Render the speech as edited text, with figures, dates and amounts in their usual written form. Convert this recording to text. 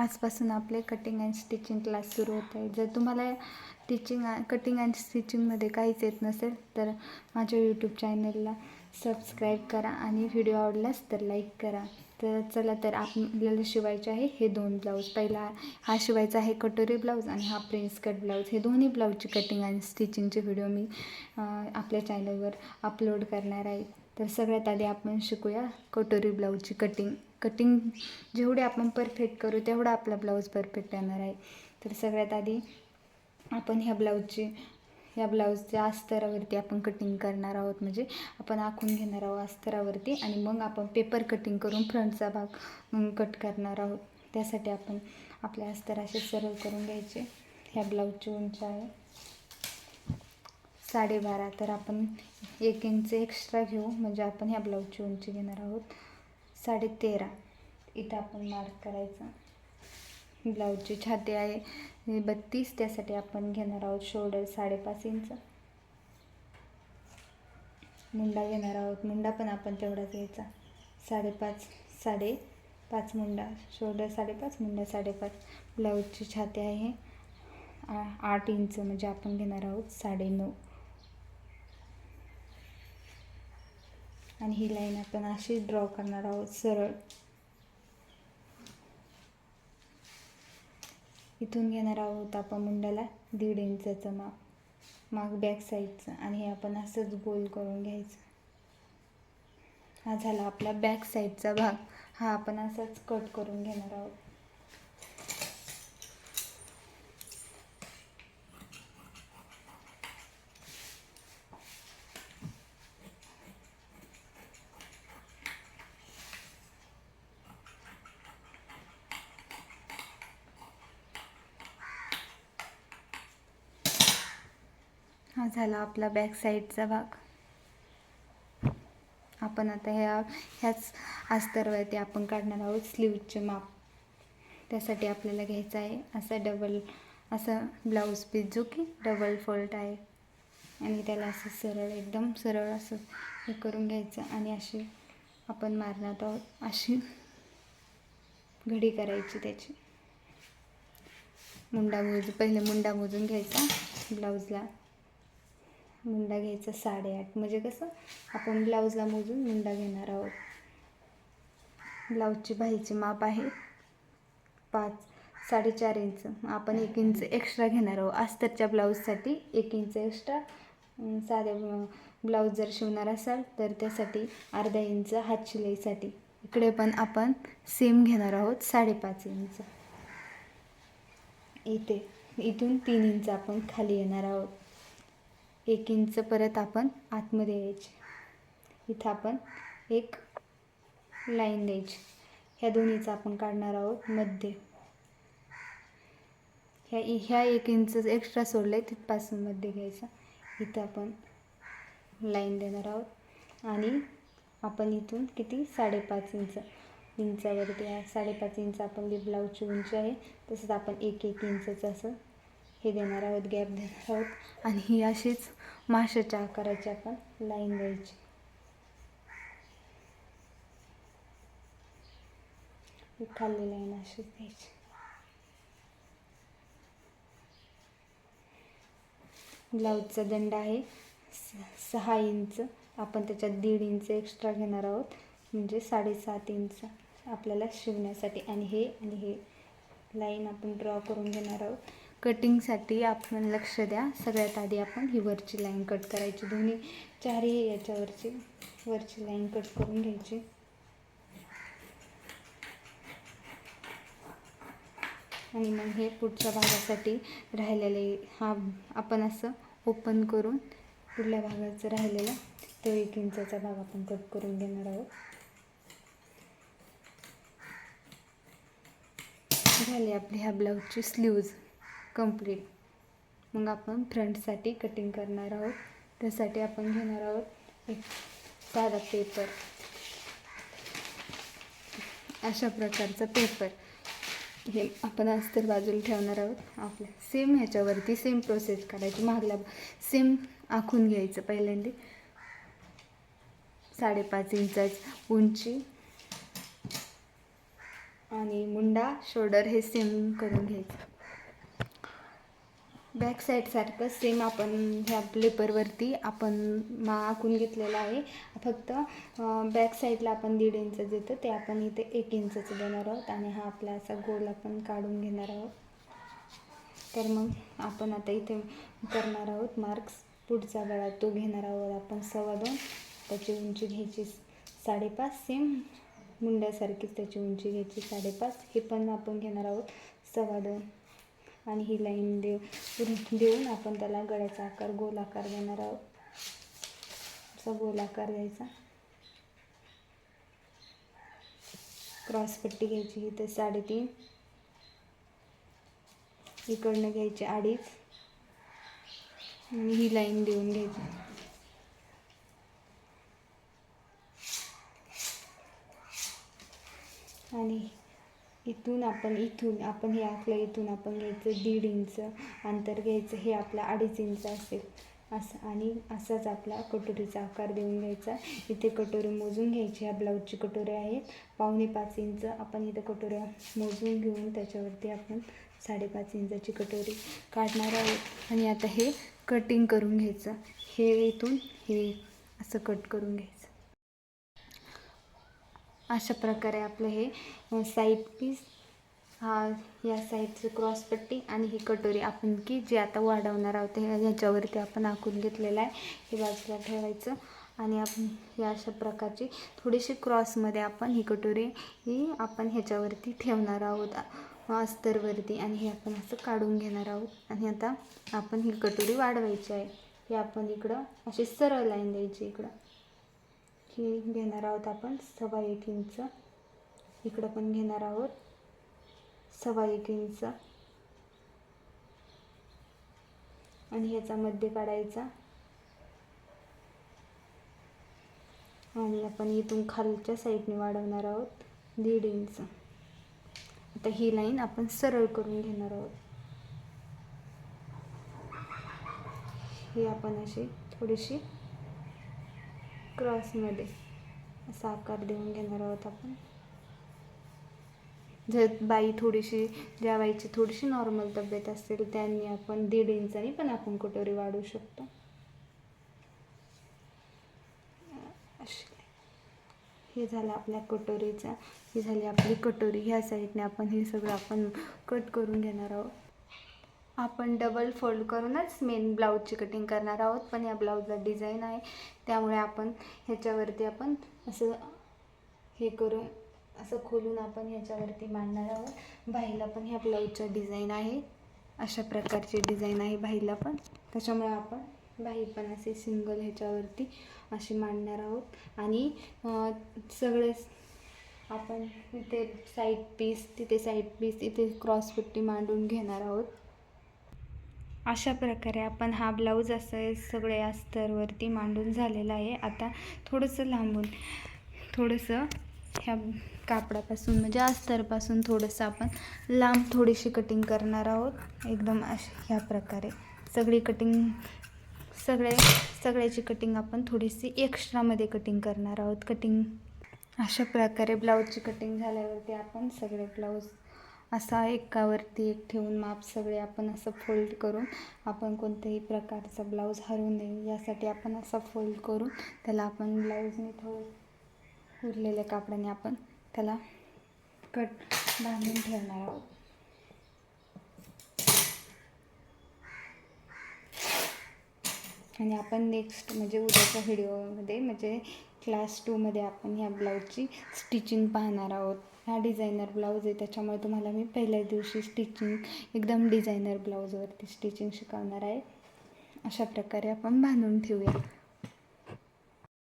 आजपासून आपले cutting and stitching class सुरू होत आहे. जर तुम्हाला कटिंग अँड स्टिचिंगमध्ये काहीच येत नसेल तर माझ्या यूट्यूब चॅनलला सबस्क्राईब करा आणि व्हिडिओ आवडल्यास तर लाईक करा. तर चला, तर आपल्याला शिवायचे आहे हे 2 ब्लाऊज. पहिला हा शिवायचा आहे कटोरी ब्लाऊज आणि हा प्रिन्स कट ब्लाऊज. हे दोन्ही ब्लाऊजची कटिंग आणि स्टिचिंगचे व्हिडिओ मी आपल्या चॅनलवर अपलोड करणार आहे. तर सगळ्यात आधी आपण शिकूया कटोरी ब्लाऊजची कटिंग जेवढे आपण परफेक्ट करू तेवढा आपला ब्लाऊज परफेक्ट येणार आहे. तर सगळ्यात आधी आपण ह्या ब्लाऊजच्या अस्तरावरती आपण कटिंग करणार आहोत. म्हणजे आपण आखून घेणार आहोत अस्तरावरती आणि मग आपण पेपर कटिंग करून फ्रंटचा भाग कट करणार आहोत. त्यासाठी आपण आपल्या अस्तर असे सरळ करून घ्यायचे. ह्या ब्लाऊजची उंची आहे 12.5. तर आपण 1 इंच एक्स्ट्रा घेऊ. म्हणजे आपण ह्या ब्लाऊजची उंची घेणार आहोत 13.5. इथं आपण मार्क करायचं. ब्लाऊजची छाती आहे 32. त्यासाठी आपण घेणार आहोत शोल्डर 5.5 इंच. मुंडा घेणार आहोत. मुंडा पण आपण तेवढाच घ्यायचा 5.5 मुंडा. शोल्डर 5.5, मुंडा 5.5. ब्लाऊजची छाती आहे 8 इंच. म्हणजे आपण घेणार आहोत 9.5. आणि ही लाईन आपण अशी ड्रॉ करणार आहोत सरळ. इथून घेणार आहोत आपण मुंड्याला 1.5 इंचाचं माग बॅक साईडचं आणि हे आपण असंच गोल करून घ्यायचं. हा झाला आपला बॅक साईडचा भाग. हा आपण असाच कट करून घेणार आहोत. हा झाला आपला बॅक साईडचा भाग. आपण आता ह्याच अस्तरवरती आपण काढणार आहोत स्लीवचे माप. त्यासाठी आपल्याला घ्यायचं आहे असा ब्लाऊज पीस जो की डबल फोल्ड आहे आणि त्याला असं सरळ एकदम सरळ असं हे करून घ्यायचं आणि अशी आपण मारणार आहोत. अशी घडी करायची त्याची. पहिले मुंडा मोजून घ्यायचा. ब्लाऊजला मुंडा घ्यायचा 8.5. म्हणजे कसं आपण ब्लाऊजला मोजून मुंडा घेणार आहोत. ब्लाऊजची बाहीची माप आहे 4.5 इंच. आपण 1 इंच एक्स्ट्रा घेणार आहोत. अस्तरच्या ब्लाऊजसाठी 1 इंच एक्स्ट्रा. साध्या ब्लाऊज जर शिवणार असाल तर त्यासाठी अर्धा इंच हात शिलाईसाठी. इकडे पण आपण सेम घेणार आहोत 5.5 इंच. इथून 3 इंच आपण खाली येणार आहोत. 1 इंच परत आपण आतमध्ये यायचे. इथं आपण एक लाईन द्यायची. ह्या दोन्हीचं आपण काढणार आहोत मध्य. ह्या 1 इंच एक्स्ट्रा सोडलं आहे तिथपासून मध्ये घ्यायचा. इथं आपण लाईन देणार आहोत आणि आपण इथून किती 5.5 इंचावरती 5.5 इंच आपण ब्लाऊजची उंची आहे. तसंच आपण 1 इंचचं असं हे देणार आहोत, गॅप देणार आहोत. आणि ही अशीच माशाच्या आकाराची आपण लाईन द्यायची. खाली लाईन अशीच द्यायची. ब्लाऊजचा दंड आहे 6 इंच. आपण त्याच्यात 1.5 इंच एक्स्ट्रा घेणार आहोत. म्हणजे 7.5 इंच आपल्याला शिवण्यासाठी. आणि हे लाईन आपण ड्रॉ करून घेणार आहोत. कटिंगसाठी आपण लक्ष द्या. सगळ्यात आधी आपण ही वरची लाईन कट करायची. चारही याच्यावरची वरची लाईन कट करून घ्यायची. आणि मग हे पुढच्या भागासाठी राहिलेले आपण असं ओपन करून पुढल्या भागाचं राहिलेला तो 1 इंचाचा भाग आपण कट करून घेणार आहोत. झाली आपली ह्या ब्लाऊजची स्लीव्ज कंप्लीट. मग आपण फ्रंटसाठी कटिंग करणार आहोत. त्यासाठी आपण घेणार आहोत एक साधा पेपर. अशा प्रकारचा पेपर हे आपण अस्तर बाजूला ठेवणार आहोत. आपल्या सेम ह्याच्यावरती सेम प्रोसेस करायची. मागला सेम आखून घ्यायचं. पहिल्यांदा 5.5 इंच उंची आणि मुंडा शोल्डर हे सेम करून घ्यायचं. बॅक साईडसारखं सेम आपण ह्या पेपरवरती आपण आखून घेतलेलं आहे. फक्त बॅक साईडला आपण 1.5 इंच देतो ते आपण इथे 1 इंचचं देणार आहोत आणि हा आपला असा गोल आपण काढून घेणार आहोत. तर मग आपण आता इथे करणार आहोत मार्क्स. पुढचा गळा तो घेणार आहोत आपण 2.25. त्याची उंची घ्यायची 5.5. सेम मुंड्यासारखीच त्याची उंची घ्यायची 5.5. हे पण आपण घेणार आहोत 2.25 आणि ही लाईन देऊन आपण त्याला गळ्याचा आकार गोल आकार देणार आहोत. असा गोल आकार द्यायचा. क्रॉसपट्टी घ्यायची इथे 3.5. इकडनं घ्यायची 2.5 आणि ही लाईन देऊन घ्यायची. आणि इथून आपण हे आखलं, इथून आपण घ्यायचं 1.5 इंच अंतर घ्यायचं. हे आपला 2.5 इंच असेल असं. आणि असाच आपला कटोरीचा आकार देऊन घ्यायचा. इथे कटोरी मोजून घ्यायची. ह्या ब्लाऊजची कटोरी आहेत 4.25 इंच. आपण इथे कटोऱ्या मोजून घेऊन त्याच्यावरती आपण 5.5 इंचाची कटोरी काढणार आहोत. आणि आता हे कटिंग करून घ्यायचं. हे इथून हे असं कट करून घ्यायचं. अशा प्रकारे आपलं हे साईड पीस, या साईडचं क्रॉसपट्टी आणि ही कटोरी आपण जे आता वाढवणार आहोत ह्याच्यावरती आपण आखून घेतलेलं आहे. हे बाजूला ठेवायचं आणि आपण या अशा प्रकारची थोडीशी क्रॉसमध्ये आपण ही कटोरी आपण ह्याच्यावरती ठेवणार आहोत अस्तरवरती. आणि हे आपण असं काढून घेणार आहोत. आणि आता आपण ही कटोरी वाढवायची आहे. हे आपण इकडं अशी सरळ लाईन द्यायची. इकडं ही घेणार आहोत आपण 1.25 इंच. इकडं पण घेणार आहोत 1.25 इंच आणि ह्याचा मध्य काढायचा. आणि आपण इथून खालच्या साईडने वाढवणार आहोत 1.5 इंच. आता ही लाईन आपण सरळ करून घेणार आहोत. ही आपण अशी थोडीशी क्रॉसमध्ये असा आकार देऊन घेणार आहोत आपण. जर ज्या बाईची थोडीशी नॉर्मल तब्येत असेल त्यांनी आपण 1.5 इंचानी पण आपण कटोरी वाढवू शकतो. हे झालं आपल्या कटोरीचा. ही झाली आपली कटोरी. ह्या साईडने आपण हे सगळं आपण कट करून घेणार आहोत. आपण डबल फोल्ड करूनच मेन ब्लाऊजची कटिंग करणार आहोत. पण या ब्लाऊजला डिझाईन आहे त्यामुळे आपण ह्याच्यावरती आपण असं हे करून असं खोलून आपण ह्याच्यावरती मांडणार आहोत. बाहीला पण ह्या ब्लाऊजचा डिझाईन आहे. अशा प्रकारची डिझाईन आहे बाहीला पण. त्याच्यामुळे आपण बाही पण असे सिंगल ह्याच्यावरती अशी मांडणार आहोत. आणि सगळेच आपण इथे साईड पीस, तिथे साईड पीस, इथे क्रॉसपट्टी मांडून घेणार आहोत. अशा प्रकारे आपण हा ब्लाऊज असं सगळे अस्तरवरती मांडून झालेला आहे. आता थोडंसं लांबून थोडंसं ह्या कापडापासून म्हणजे अस्तरपासून थोडंसं आपण लांब थोडीशी कटिंग करणार आहोत. एकदम ह्या प्रकारे सगळी कटिंग सगळ्याची कटिंग आपण थोडीशी एक्स्ट्रामध्ये कटिंग करणार आहोत. अशा प्रकारे ब्लाऊजची कटिंग झाल्यावरती आपण सगळे ब्लाऊज असा एकावरती एक ठेवून माप सगळे आपण असं फोल्ड करून आपण कोणत्याही प्रकारचा ब्लाऊज हरवू नये यासाठी आपण असा फोल्ड करून त्याला आपण ब्लाऊजने थोडं उरलेल्या कापडाने आपण त्याला बांधून ठेवणार आहोत. आणि आपण नेक्स्ट म्हणजे उद्याच्या व्हिडिओमध्ये म्हणजे क्लास 2मध्ये आपण ह्या ब्लाऊजची स्टिचिंग पाहणार आहोत. हा डिझायनर ब्लाऊज आहे त्याच्यामुळे तुम्हाला मी पहिल्याच दिवशी स्टिचिंग एकदम डिझायनर ब्लाऊजवरती स्टिचिंग शिकवणार आहे. अशा प्रकारे आपण बांधून ठेवूया.